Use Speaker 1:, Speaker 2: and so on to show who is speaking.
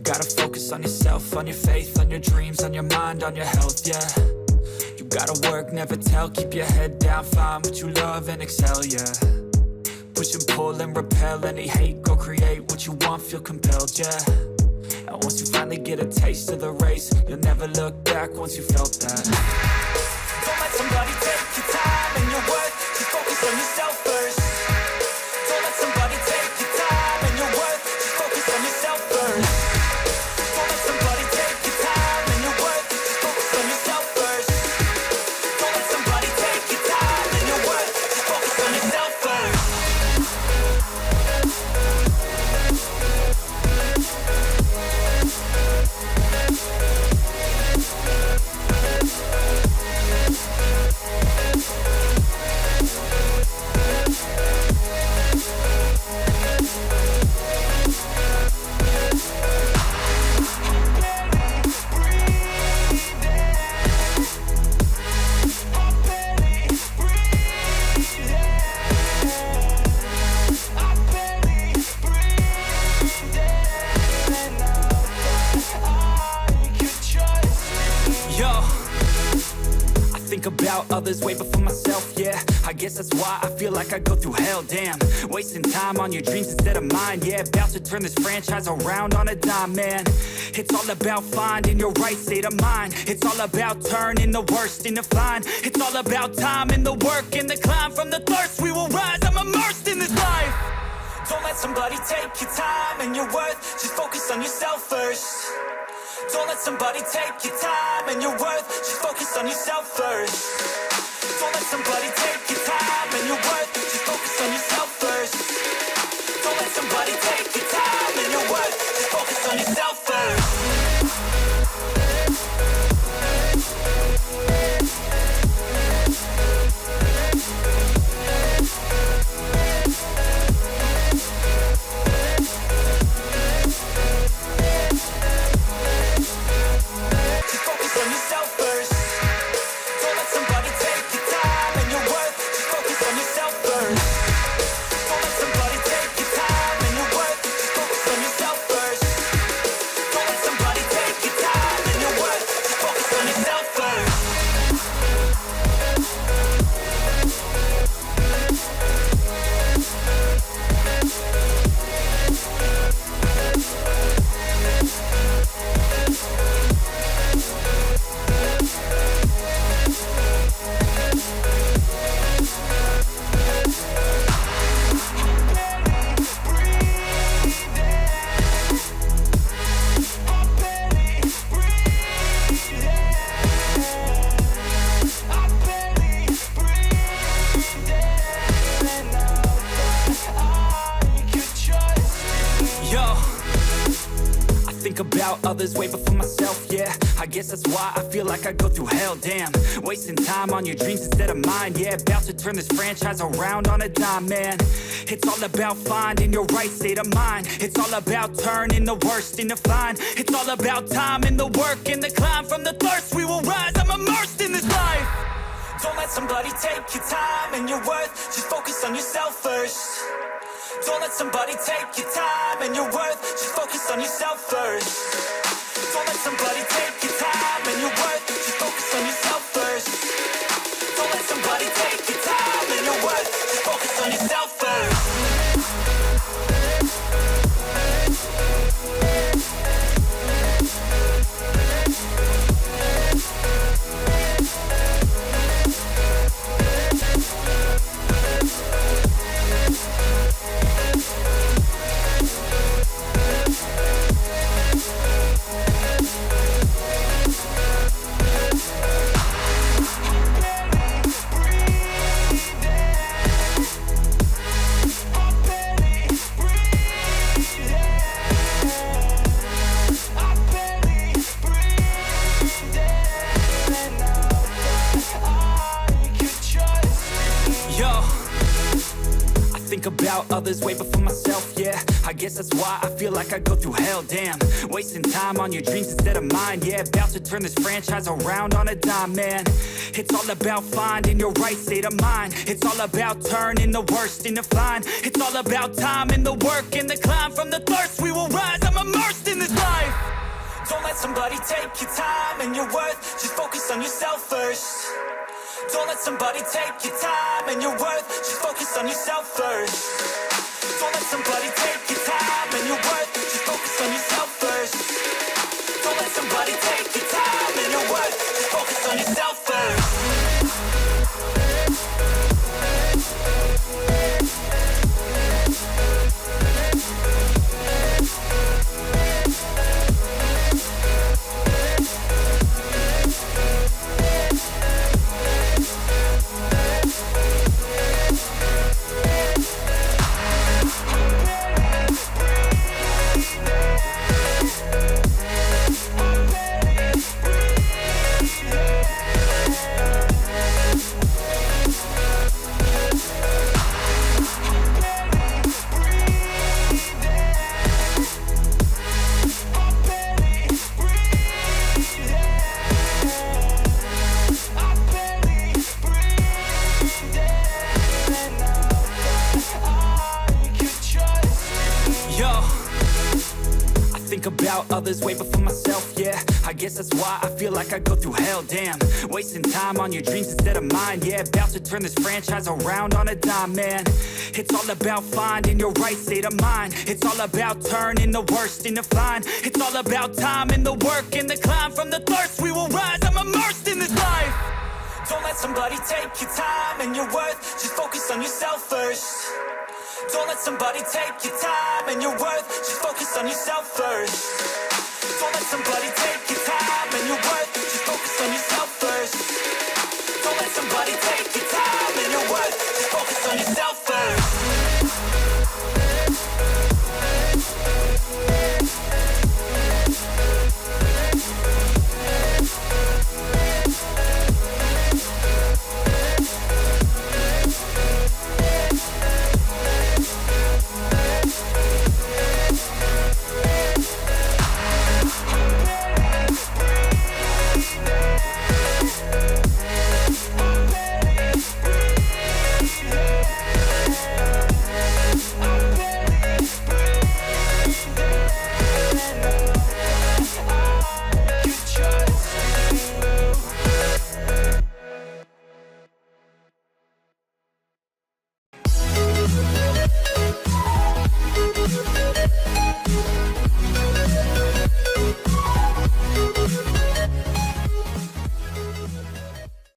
Speaker 1: gotta focus on yourself, on your faith, on your dreams, on your mind, on your health, yeah. You gotta work, never tell, keep your head down, find what you love and excel, yeah. Push and pull and repel any hate, go create what you want, feel compelled, yeah. And once you finally get a taste of the race, you'll never look back once you felt that. Don't let somebody take your time and your worth, just focus on yourself first. Don't let somebody take your time and your worth, just focus on yourself first. Don't let somebody take your time and your worth, just focus on yourself first. Don't let somebody take your time and your worth, just focus on yourself first. About others way before myself, yeah. I guess that's why I feel like I go through hell, damn. Wasting time on your dreams instead of mine, yeah. About to turn this franchise around on a dime, man. It's all about finding your right state of mind. It's all about turning the worst into fine. It's all about time and the work and the climb. From the thirst we will rise, I'm immersed in this life. Don't let somebody take your time and your worth, just focus on yourself first. Don't let somebody take your time and your worth, just focus on yourself first. Don't let somebody take your time and your worth, just focus on yourself first. Don't let somebody take your time and your worth, just focus on yourself first. About others way before myself, yeah. I guess that's why I feel like I go through hell, damn. Wasting time on your dreams instead of mine, yeah. About to turn this franchise around on a dime, man. It's all about finding your right state of mind. It's all about turning the worst into fine. It's all about time and the work and the climb. From the thirst we will rise, I'm immersed in this life. Don't let somebody take your time and your worth, just focus on yourself first. Don't let somebody take your time and your worth, just focus on yourself first. Don't let somebody take your time and your worth, just focus on yourself first. Don't let somebody take your time and your worth, just focus on yourself first. About others way before myself, yeah. I guess that's why I feel like I go through hell, damn. Wasting time on your dreams instead of mine, yeah. About to turn this franchise around on a dime, man. It's all about finding your right state of mind. It's all about turning the worst into fine. It's all about time and the work and the climb. From the thirst we will rise, I'm immersed in this life. Don't let somebody take your time and your worth. Just focus on yourself first. Don't let somebody take your time and your worth. Just focus on yourself first. Don't let somebody take your time and your worth. Just focus on yourself first. Don't let somebody take your time and your worth. Just focus on yourself first. About others way before myself, yeah. I guess that's why I feel like I go through hell, damn. Wasting time on your dreams instead of mine, yeah. About to turn this franchise around on a dime, man. It's all about finding your right state of mind. It's all about turning the worst into fine. It's all about time and the work and the climb. From the thirst we will rise, I'm immersed in this life. Don't let somebody take your time and your worth. Just focus on yourself first. Don't let somebody take your time and your worth. Just focus on yourself first.